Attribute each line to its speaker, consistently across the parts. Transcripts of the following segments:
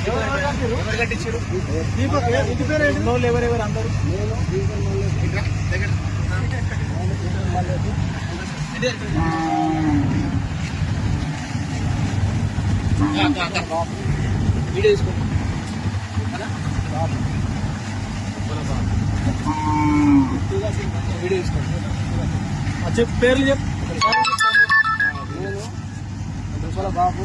Speaker 1: ఎవరు కట్టించారు? ఎవరెవరు అందరూ వీడియో తీసుకో. వీడియో తీసుకో. చెప్పు, పేర్లు చెప్పు.
Speaker 2: నేను దుర్బల బాబు,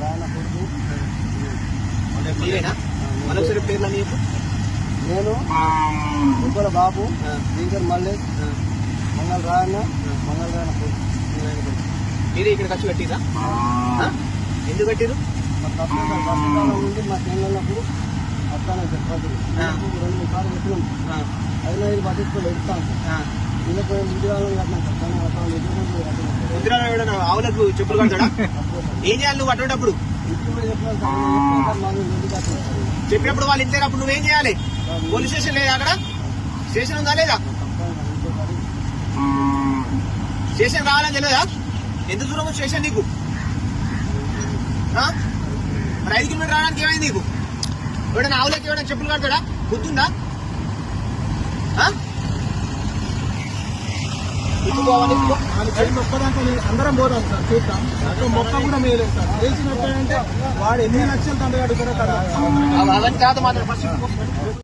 Speaker 2: రాయన కొడుకు.
Speaker 1: మీరేనా? మరొకసారి పేర్లు అని చెప్పు.
Speaker 2: నేను దుర్బల బాబు, దీంకర్ మల్లేష్, మంగళ రాయన, మంగళ రాయన కొడుకు.
Speaker 1: మీరే ఇక్కడ ఖర్చు కట్టిరా? ఎందుకు కట్టిరు?
Speaker 2: మా తప్పకాలం నుండి మా చెల్లెళ్ళప్పుడు అత్తానే చెప్పదు. 2-3 సార్లు పెట్టినాం. 5 పట్టించుకొని పెడతాను. వీళ్ళకి ముందుగాలం
Speaker 1: ముద్ర ఆవులకు చెప్పులు కడతాడా? ఏం చేయాలి నువ్వు అటువంటిప్పుడు? చెప్పినప్పుడు వాళ్ళు ఇంతేనప్పుడు నువ్వేం చేయాలి? పోలీస్ స్టేషన్ లేదా? అక్కడ స్టేషన్ ఉందా లేదా? స్టేషన్ రావాలని తెలియదా? ఎంత దూరం స్టేషన్ నీకు? మరి 5 కిలోమీటర్ రావడానికి ఏమైంది నీకు? ఎవడైనా ఆవులకి ఎవడైనా చెప్పులు కడతాడా? గుర్తుందా?
Speaker 2: అందరం పోదాం సార్, చూద్దాం. మొక్క కూడా మేలేదు సార్. తెలిసినట్టు అంటే వాడు ఎన్ని లక్షలు తండ్రి అడుగుతారో కదా.
Speaker 1: అవన్నీ కాదు మాత్రం ఫస్ట్